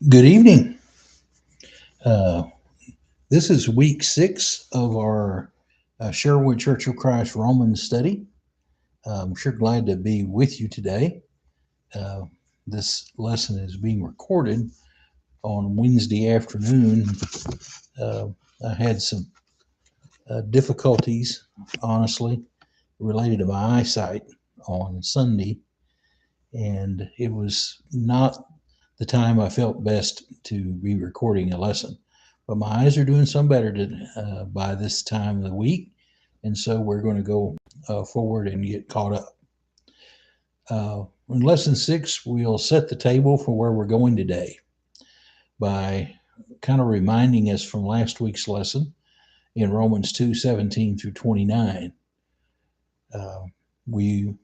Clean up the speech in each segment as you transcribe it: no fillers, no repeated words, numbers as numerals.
Good evening. Uh, this is week 6 of our Sherwood Church of Christ Romans study. I'm sure glad to be with you today. Uh, this lesson is being recorded on Wednesday afternoon. Uh, I had some difficulties, honestly, related to my eyesight on Sunday, and it was not the time I felt best to be recording a lesson. But my eyes are doing some better by this time of the week, and so we're going to go forward and get caught up. In lesson 6, we'll set the table for where we're going today by kind of reminding us from last week's lesson in Romans 2:17 through 29. Uh, we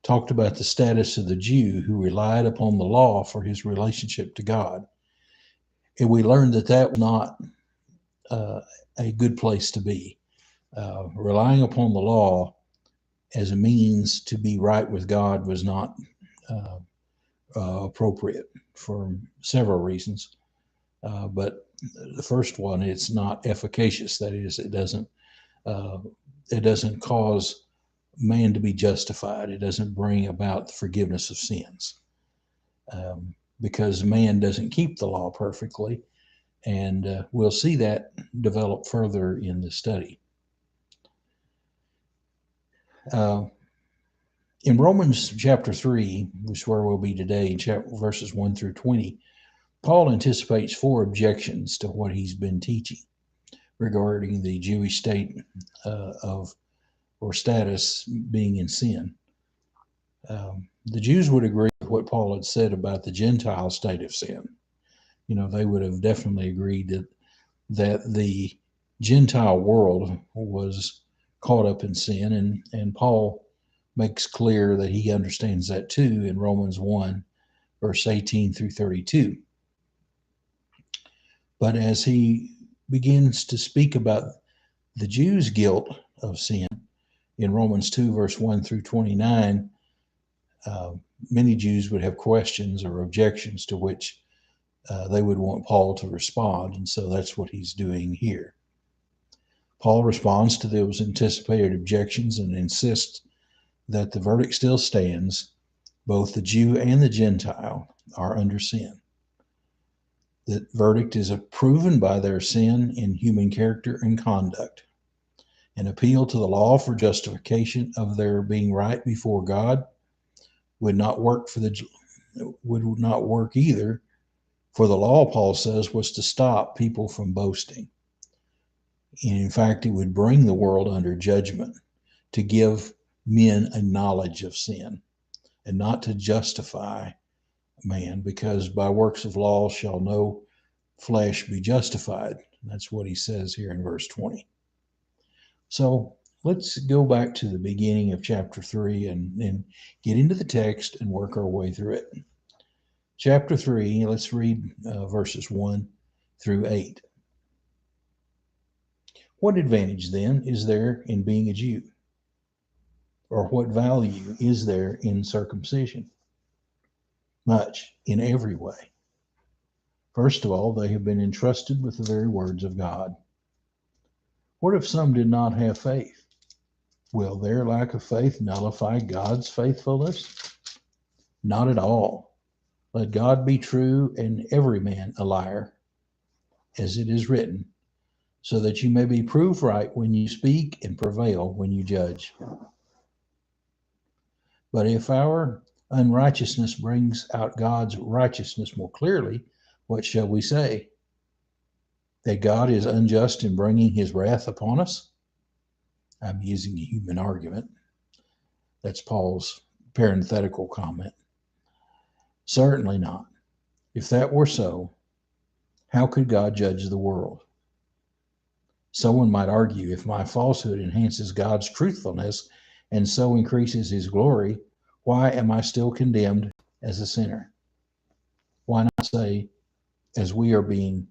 talked about the status of the Jew who relied upon the law for his relationship to God. And we learned that that was not uh, a good place to be. Relying upon the law as a means to be right with God was not uh, appropriate for several reasons. But the first one, it's not efficacious. That is, uh, it doesn't cause man to be justified. It doesn't bring about the forgiveness of sins because man doesn't keep the law perfectly. And we'll see that develop further in the study. Uh, in Romans chapter 3, which is where we'll be today, verses 1 through 20, Paul anticipates 4 objections to what he's been teaching regarding the Jewish state of or status being in sin. The Jews would agree with what Paul had said about the Gentile state of sin. You know, they would have definitely agreed that the Gentile world was caught up in sin, and Paul makes clear that he understands that too in Romans 1, verse 18 through 32. But as he begins to speak about the Jews' guilt of sin in Romans 2, verse 1 through 29, many Jews would have questions or objections to which they would want Paul to respond, and so that's what he's doing here. Paul responds to those anticipated objections and insists that the verdict still stands. Both the Jew and the Gentile are under sin. The verdict is proven by their sin in human character and conduct. An appeal to the law for justification of their being right before God would not work either, for the law, Paul says, was to stop people from boasting. And in fact, it would bring the world under judgment to give men a knowledge of sin and not to justify man, because by works of law shall no flesh be justified. That's what he says here in verse 20. So let's go back to the beginning of chapter 3 and get into the text and work our way through it. Chapter 3, let's read verses 1 through 8. What advantage then is there in being a Jew? Or what value is there in circumcision? Much, in every way. First of all, they have been entrusted with the very words of God. What if some did not have faith? Will their lack of faith nullify God's faithfulness? Not at all. Let God be true and every man a liar, as it is written, so that you may be proved right when you speak and prevail when you judge. But if our unrighteousness brings out God's righteousness more clearly, what shall we say? That God is unjust in bringing his wrath upon us? I'm using a human argument. That's Paul's parenthetical comment. Certainly not. If that were so, how could God judge the world? Someone might argue, if my falsehood enhances God's truthfulness and so increases his glory, why am I still condemned as a sinner? Why not say, as we are being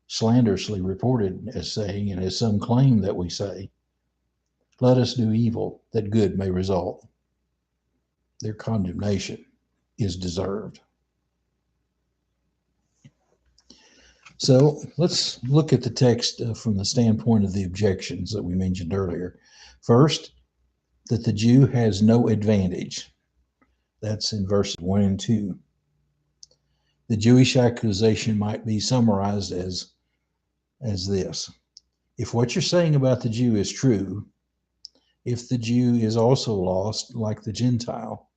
slanderously reported as saying, and as some claim that we say, let us do evil that good may result. Their condemnation is deserved. So let's look at the text from the standpoint of the objections that we mentioned earlier. First, that the Jew has no advantage. That's in verses 1 and 2. The Jewish accusation might be summarized as this. If what you're saying about the Jew is true, if the Jew is also lost like the Gentile,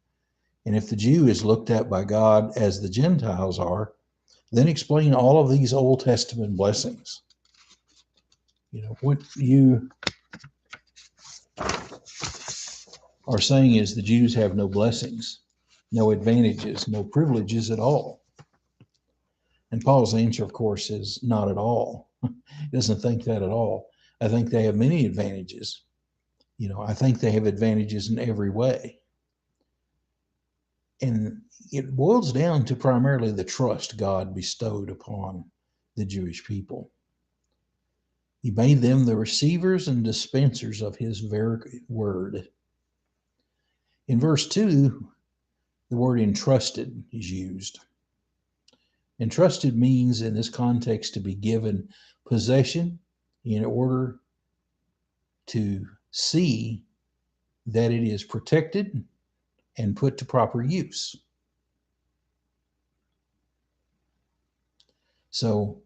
and if the Jew is looked at by God as the Gentiles are, then explain all of these Old Testament blessings. What you are saying is the Jews have no blessings, no advantages, no privileges at all. And Paul's answer, of course, is not at all. He doesn't think that at all. I think they have many advantages. I think they have advantages in every way. And it boils down to primarily the trust God bestowed upon the Jewish people. He made them the receivers and dispensers of his very word. In verse 2, the word entrusted is used. Entrusted means in this context to be given possession in order to see that it is protected and put to proper use. So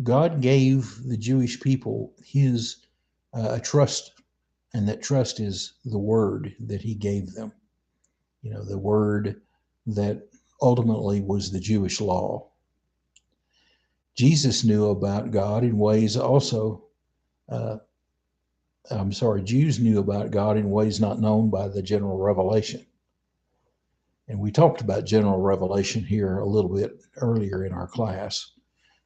God gave the Jewish people his trust, and that trust is the word that he gave them. The word that ultimately was the Jewish law. Jesus knew about God in ways also, Jews knew about God in ways not known by the general revelation. And we talked about general revelation here a little bit earlier in our class.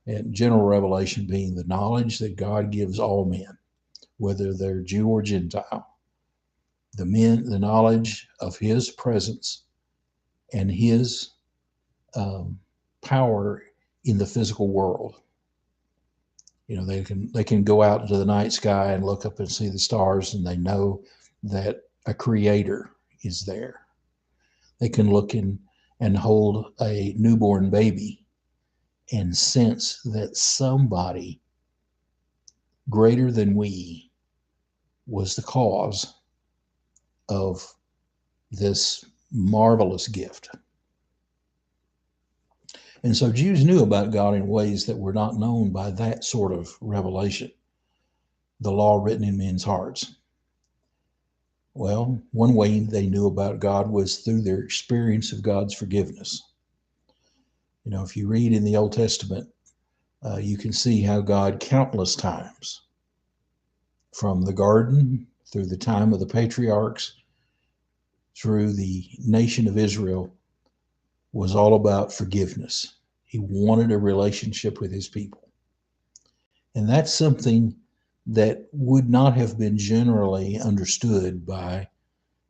And general revelation being the knowledge that God gives all men, whether they're Jew or Gentile. The knowledge of his presence and his power in the physical world. They can go out into the night sky and look up and see the stars, and they know that a creator is there. They can look in and hold a newborn baby and sense that somebody greater than we was the cause of this marvelous gift. And so Jews knew about God in ways that were not known by that sort of revelation, the law written in men's hearts. Well, one way they knew about God was through their experience of God's forgiveness. If you read in the Old Testament, you can see how God countless times, from the garden through the time of the patriarchs, through the nation of Israel, was all about forgiveness. He wanted a relationship with his people. And that's something that would not have been generally understood by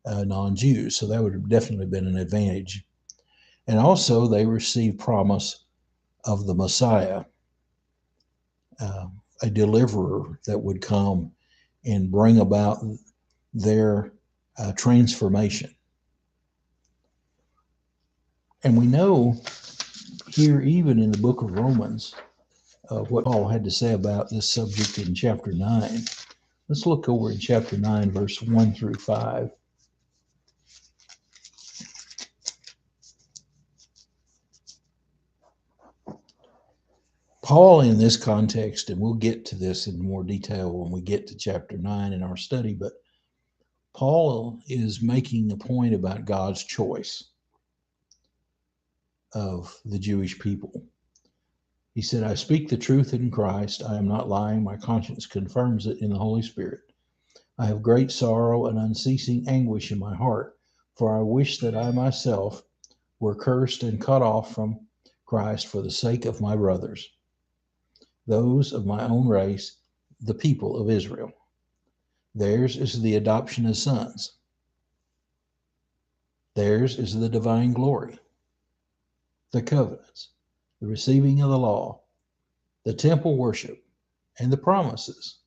non-Jews. So that would have definitely been an advantage. And also they received promise of the Messiah, a deliverer that would come and bring about their transformation. And we know here, even in the book of Romans, what Paul had to say about this subject in chapter 9. Let's look over in chapter 9, verse 1 through 5. Paul, in this context, and we'll get to this in more detail when we get to chapter 9 in our study, but Paul is making a point about God's choice of the Jewish people. He said, I speak the truth in Christ. I am not lying. My conscience confirms it in the Holy Spirit. I have great sorrow and unceasing anguish in my heart, for I wish that I myself were cursed and cut off from Christ for the sake of my brothers, those of my own race, the people of Israel. Theirs is the adoption as sons. Theirs is the divine glory, the covenants, the receiving of the law, the temple worship, and the promises.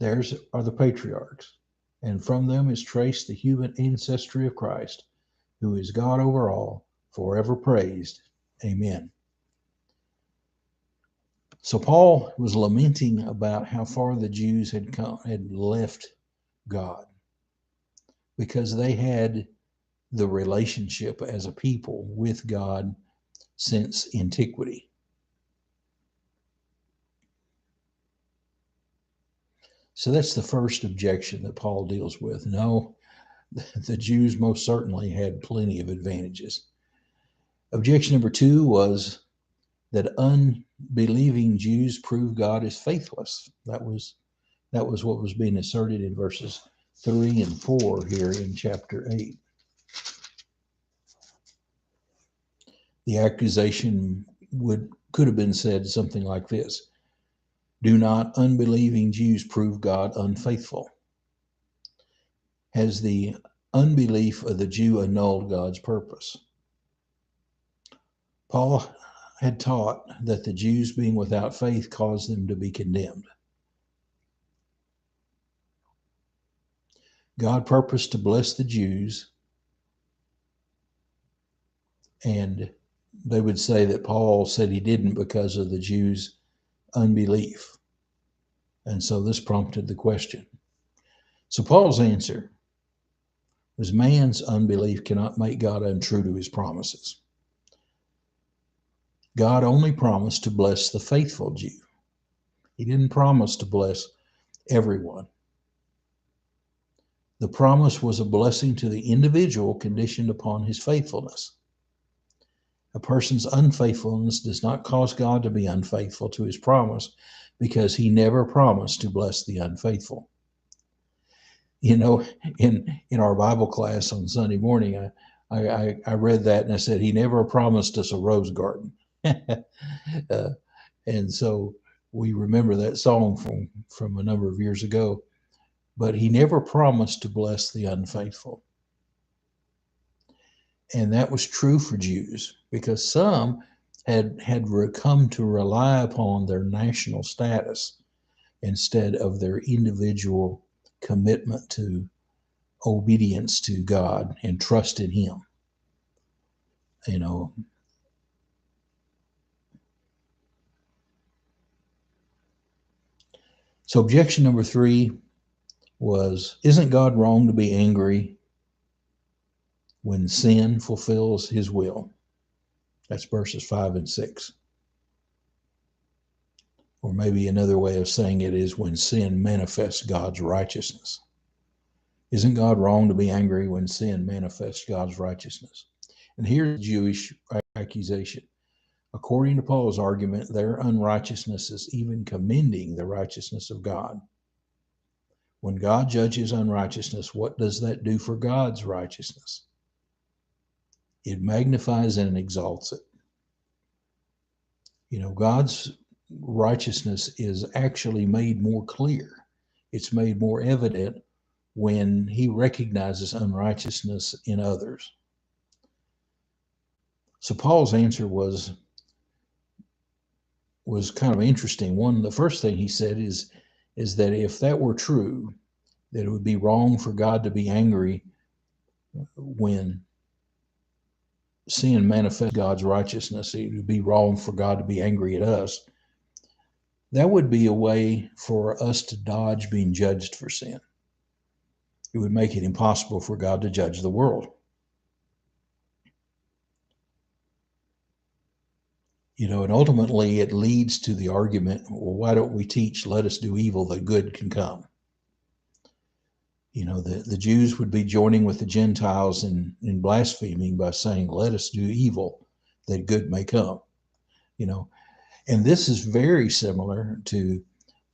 Theirs are the patriarchs, and from them is traced the human ancestry of Christ, who is God over all, forever praised. Amen. So Paul was lamenting about how far the Jews had left God, because they had the relationship as a people with God since antiquity. So that's the first objection that Paul deals with. No, the Jews most certainly had plenty of advantages. Objection number 2 was that unbelieving Jews prove God is faithless. That was what was being asserted in verses 3 and 4 here in chapter 8. The accusation could have been said something like this: do not unbelieving Jews prove God unfaithful? Has the unbelief of the Jew annulled God's purpose? Paul had taught that the Jews being without faith caused them to be condemned. God purposed to bless the Jews, and they would say that Paul said he didn't because of the Jews' unbelief. And so this prompted the question. So Paul's answer was man's unbelief cannot make God untrue to his promises. God only promised to bless the faithful Jew. He didn't promise to bless everyone. The promise was a blessing to the individual conditioned upon his faithfulness. A person's unfaithfulness does not cause God to be unfaithful to his promise, because he never promised to bless the unfaithful. You know, in our Bible class on Sunday morning, I read that and I said, he never promised us a rose garden. And so we remember that song from a number of years ago. But he never promised to bless the unfaithful. And that was true for Jews, because some had come to rely upon their national status instead of their individual commitment to obedience to God and trust in him. You know, so objection number 3 was, isn't God wrong to be angry when sin fulfills his will? That's verses 5 and 6. Or maybe another way of saying it is, when sin manifests God's righteousness. Isn't God wrong to be angry when sin manifests God's righteousness? And here's the Jewish accusation. According to Paul's argument, their unrighteousness is even commending the righteousness of God. When God judges unrighteousness, what does that do for God's righteousness? It magnifies and exalts it. You know, God's righteousness is actually made more clear. It's made more evident when he recognizes unrighteousness in others. So Paul's answer was kind of interesting. The first thing he said is that if that were true, that it would be wrong for God to be angry when sin manifests God's righteousness. It would be wrong for God to be angry at us. That would be a way for us to dodge being judged for sin. It would make it impossible for God to judge the world. You know, and ultimately it leads to the argument, well, why don't we teach, let us do evil that good can come? You know, the Jews would be joining with the Gentiles in blaspheming by saying, let us do evil that good may come. You know, and this is very similar to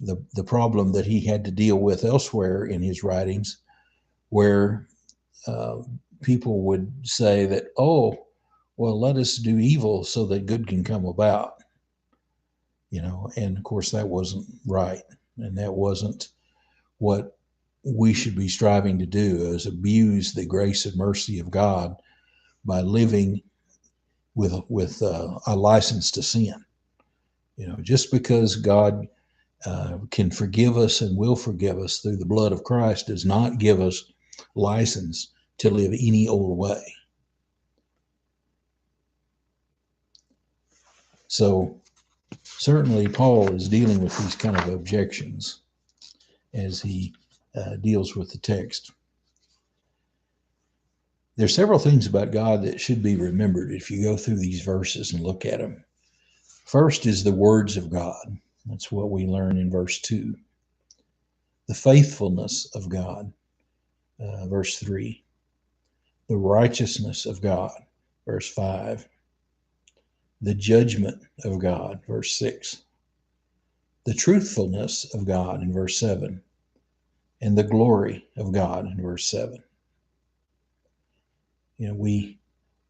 the problem that he had to deal with elsewhere in his writings, where people would say that, oh, well, let us do evil so that good can come about. You know, and of course that wasn't right, and that wasn't what we should be striving to do, is abuse the grace and mercy of God by living with a license to sin. You know, just because God can forgive us and will forgive us through the blood of Christ does not give us license to live any old way. So certainly Paul is dealing with these kind of objections as he deals with the text. There's several things about God that should be remembered if you go through these verses and look at them. First is the words of God. That's what we learn in verse 2. The faithfulness of God, verse 3. The righteousness of God, verse 5. The judgment of God, verse 6. The truthfulness of God in verse 7. And the glory of God in verse 7. We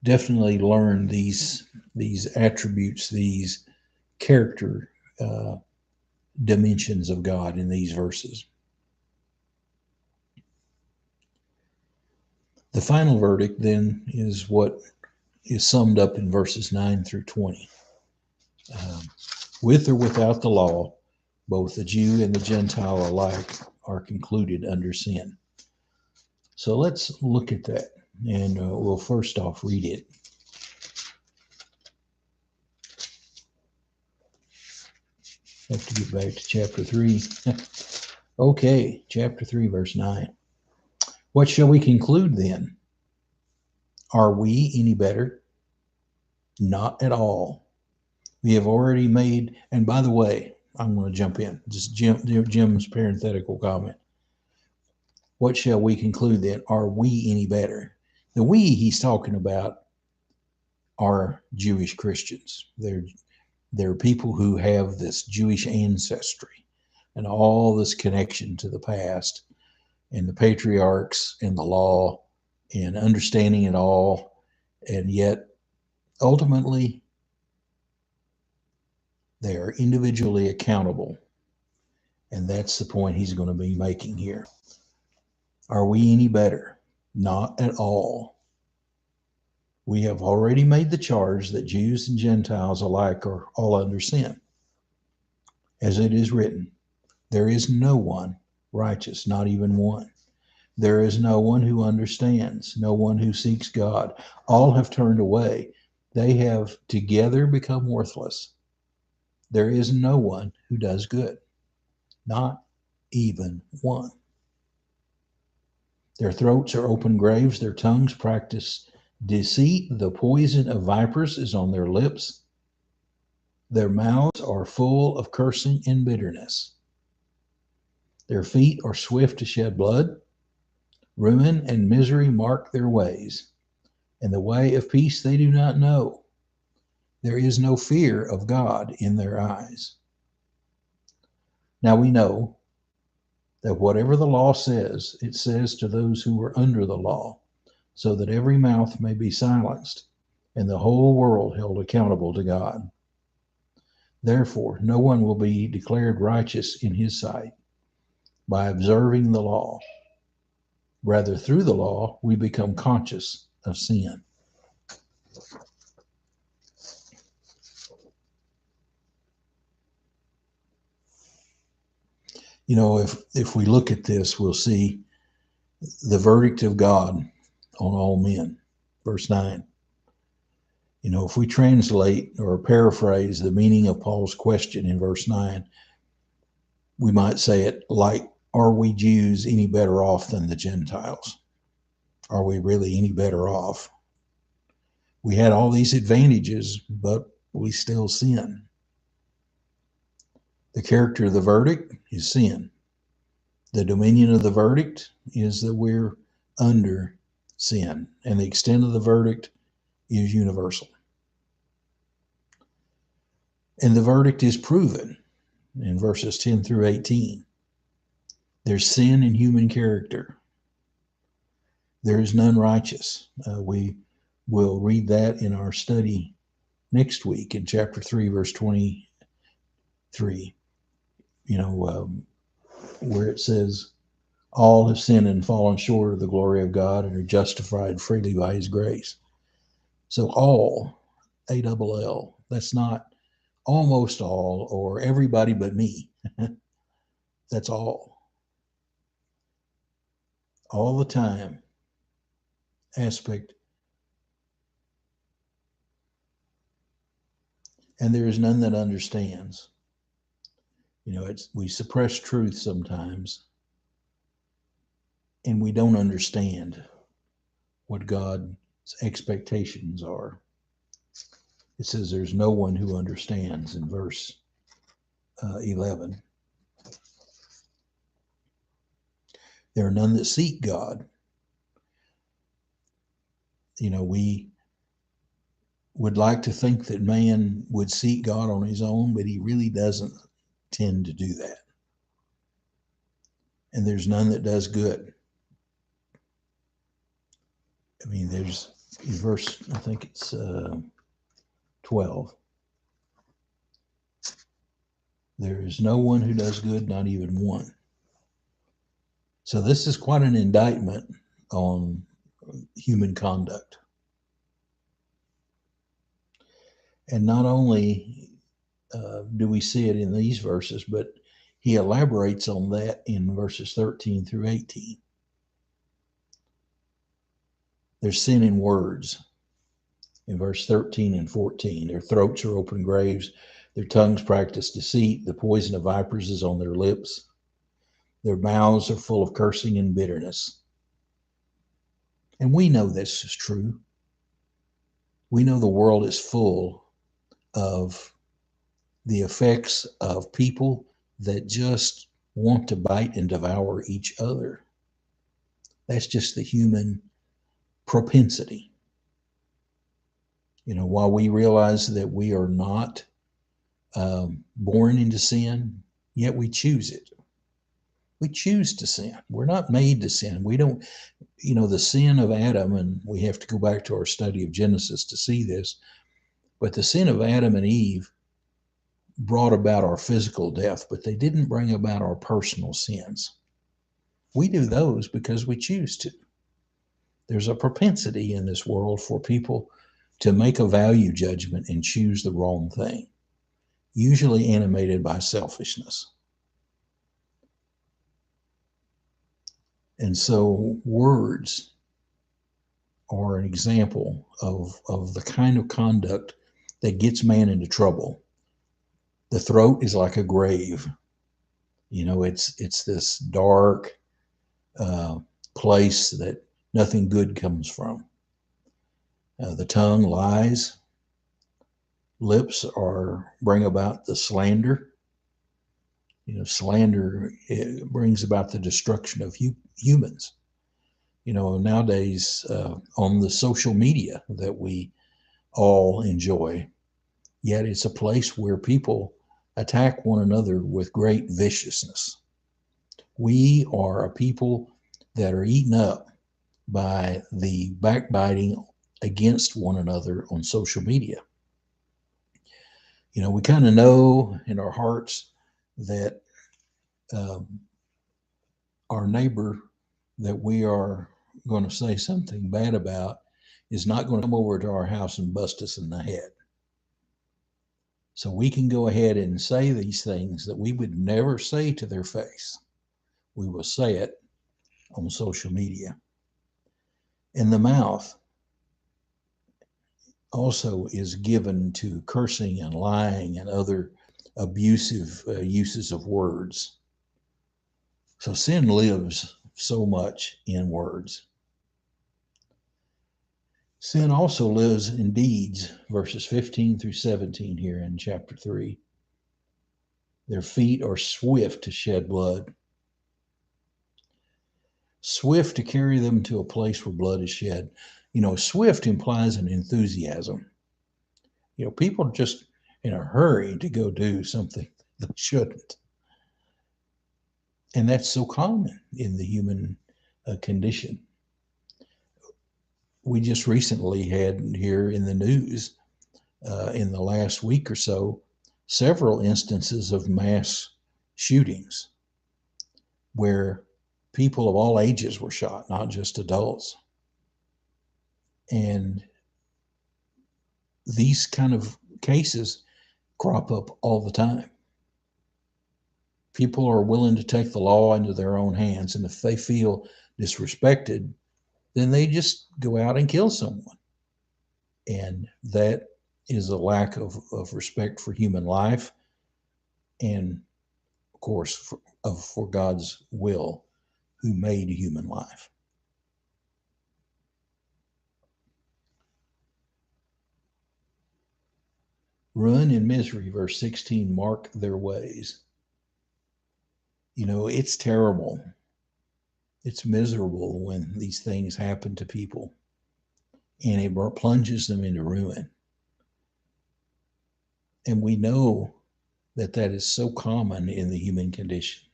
definitely learn these attributes, these character dimensions of God in these verses. The final verdict then is what is summed up in verses 9 through 20. With or without the law, both the Jew and the Gentile alike are concluded under sin. So let's look at that, and we'll first off read it. Have to get back to chapter 3. Okay, chapter 3, verse 9. What shall we conclude then? Are we any better? Not at all. We have already made, and by the way, I'm going to jump in, just Jim's parenthetical comment. What shall we conclude then? Are we any better? The we he's talking about are Jewish Christians. They're people who have this Jewish ancestry and all this connection to the past and the patriarchs and the law and understanding it all. And yet, ultimately, they are individually accountable. And that's the point he's going to be making here. Are we any better? Not at all. We have already made the charge that Jews and Gentiles alike are all under sin. As it is written, there is no one righteous, not even one. There is no one who understands, no one who seeks God. All have turned away. They have together become worthless. There is no one who does good, not even one. Their throats are open graves, their tongues practice deceit. The poison of vipers is on their lips. Their mouths are full of cursing and bitterness. Their feet are swift to shed blood. Ruin and misery mark their ways, and the way of peace they do not know. There is no fear of God in their eyes. Now we know that whatever the law says, it says to those who are under the law, so that every mouth may be silenced, and the whole world held accountable to God. Therefore, no one will be declared righteous in his sight by observing the law. Rather, through the law, we become conscious of sin. If we look at this, we'll see the verdict of God on all men. Verse 9. If we translate or paraphrase the meaning of Paul's question in verse 9, we might say it like, are we Jews any better off than the Gentiles? Are we really any better off? We had all these advantages, but we still sin. The character of the verdict is sin. The dominion of the verdict is that we're under sin, and the extent of the verdict is universal. And the verdict is proven in verses 10 through 18. There's sin in human character. There is none righteous. We will read that in our study next week in chapter 3, verse 23. Where it says, all have sinned and fallen short of the glory of God and are justified freely by his grace. So all, A-double-L, that's not almost all or everybody but me. That's all. All the time aspect. and there is none that understands. We suppress truth sometimes, and we don't understand what God's expectations are. It says there's no one who understands in verse 11. There are none that seek God. We would like to think that man would seek God on his own, but he really doesn't tend to do that. And there's none that does good. There's verse, I think it's 12. There is no one who does good, not even one. So this is quite an indictment on human conduct. And not only do we see it in these verses, but he elaborates on that in verses 13 through 18. There's sin in words in verse 13 and 14. Their throats are open graves. Their tongues practice deceit. The poison of vipers is on their lips. Their mouths are full of cursing and bitterness. And we know this is true. We know the world is full of the effects of people that just want to bite and devour each other. That's just the human propensity. While we realize that we are not born into sin, yet we choose it. We choose to sin. We're not made to sin. We don't, the sin of Adam, and we have to go back to our study of Genesis to see this, but the sin of Adam and Eve brought about our physical death, but they didn't bring about our personal sins. We do those because we choose to. There's a propensity in this world for people to make a value judgment and choose the wrong thing, usually animated by selfishness. And so words are an example of the kind of conduct that gets man into trouble. The throat is like a grave. It's this dark place that nothing good comes from. The tongue lies. Lips bring about the slander. Slander brings about the destruction of humans. Nowadays on the social media that we all enjoy, yet it's a place where people attack one another with great viciousness. We are a people that are eaten up by the backbiting against one another on social media. We kind of know in our hearts that our neighbor that we are going to say something bad about is not going to come over to our house and bust us in the head. So we can go ahead and say these things that we would never say to their face. We will say it on social media. And the mouth also is given to cursing and lying and other abusive uses of words. So sin lives so much in words. Sin also lives in deeds, verses 15 through 17 here in chapter 3. Their feet are swift to shed blood, swift to carry them to a place where blood is shed. Swift implies an enthusiasm. People are just in a hurry to go do something they shouldn't. And that's so common in the human condition. We just recently had here in the news, in the last week or so, several instances of mass shootings where people of all ages were shot, not just adults. And these kind of cases crop up all the time. People are willing to take the law into their own hands, and if they feel disrespected, then they just go out and kill someone. And that is a lack of respect for human life and, of course, for God's will, who made human life. Ruin and misery, verse 16, mark their ways. You know, it's terrible. It's miserable when these things happen to people, and it plunges them into ruin. And we know that that is so common in the human condition.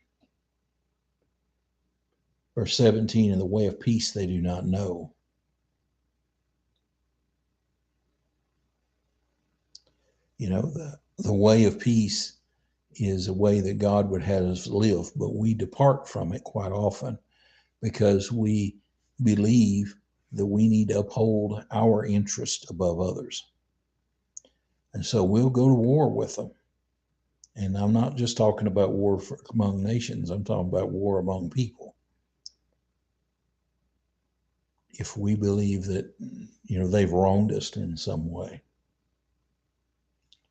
Verse 17, in the way of peace they do not know. You know, the way of peace is a way that God would have us live, but we depart from it quite often because we believe that we need to uphold our interest above others. And so we'll go to war with them. And I'm not just talking about war among nations, I'm talking about war among people. If we believe that, you know, they've wronged us in some way.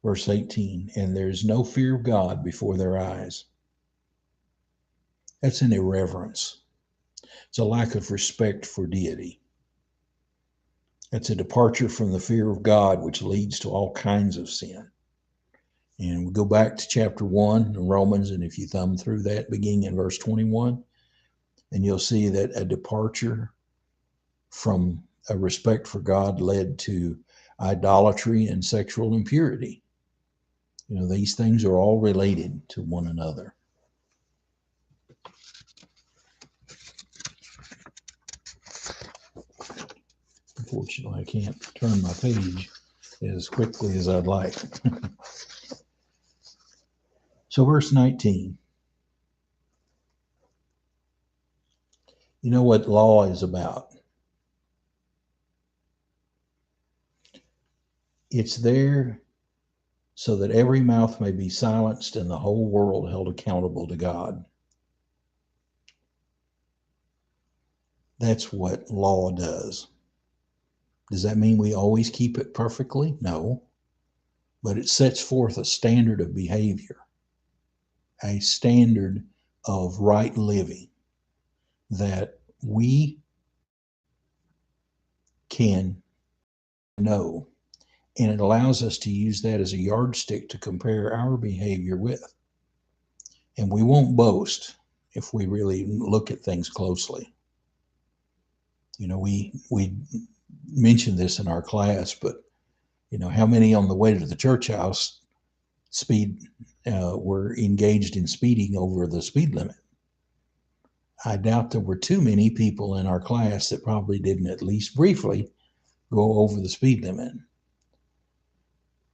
Verse 18, and there's no fear of God before their eyes. That's an irreverence. It's a lack of respect for deity. It's a departure from the fear of God, which leads to all kinds of sin. And we go back to chapter 1 in Romans, and if you thumb through that, beginning in verse 21, and you'll see that a departure from a respect for God led to idolatry and sexual impurity. You know, these things are all related to one another. Unfortunately, I can't turn my page as quickly as I'd like. So verse 19. You know what law is about? It's there so that every mouth may be silenced and the whole world held accountable to God. That's what law does. Does that mean we always keep it perfectly? No. But it sets forth a standard of behavior, a standard of right living that we can know. And it allows us to use that as a yardstick to compare our behavior with. And we won't boast if we really look at things closely. You know, we mentioned this in our class, but you know, how many on the way to the church house were engaged in speeding over the speed limit? I doubt there were too many people in our class that probably didn't at least briefly go over the speed limit.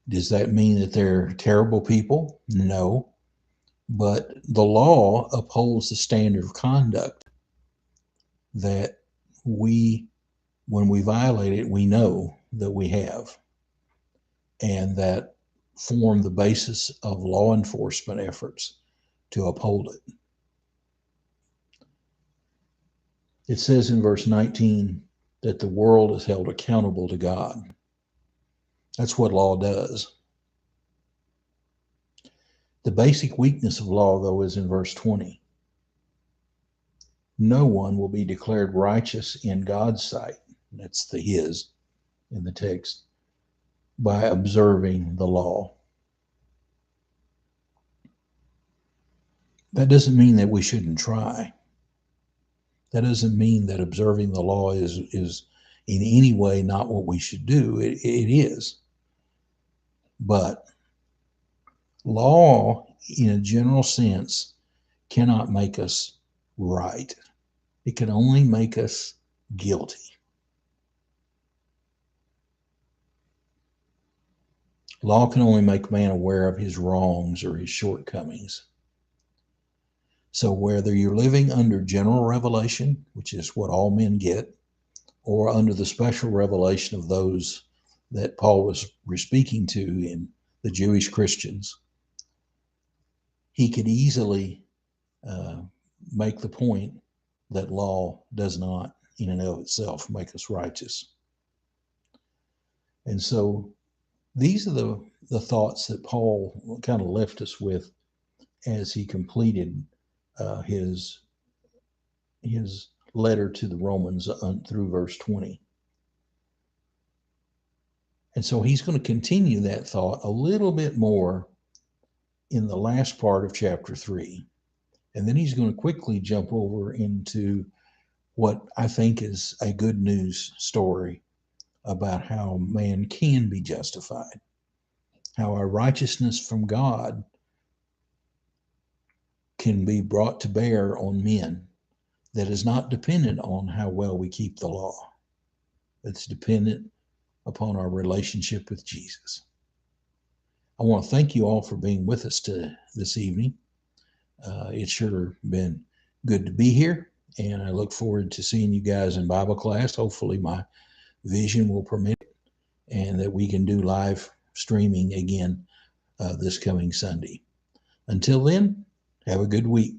Does that mean that they're terrible people? No. But the law upholds the standard of conduct that we, when we violate it, we know that we have, and that form the basis of law enforcement efforts to uphold it. It says in verse 19 that the world is held accountable to God. That's what law does. The basic weakness of law, though, is in verse 20. No one will be declared righteous in God's sight. That's the his in the text, by observing the law. That doesn't mean that we shouldn't try. That doesn't mean that observing the law is in any way not what we should do. It is. But law, in a general sense, cannot make us right. It can only make us guilty. Law can only make man aware of his wrongs or his shortcomings. So whether you're living under general revelation, which is what all men get, or under the special revelation of those that Paul was speaking to in the Jewish Christians, he could easily make the point that law does not, in and of itself, make us righteous. And so These are the thoughts that Paul kind of left us with as he completed his letter to the Romans through verse 20. And so he's going to continue that thought a little bit more in the last part of chapter 3. And then he's going to quickly jump over into what I think is a good news story about how man can be justified, how our righteousness from God can be brought to bear on men that is not dependent on how well we keep the law. It's dependent upon our relationship with Jesus. I want to thank you all for being with us this evening. It's sure been good to be here, and I look forward to seeing you guys in Bible class. Hopefully my vision will permit it, and that we can do live streaming again this coming Sunday. Until then, have a good week.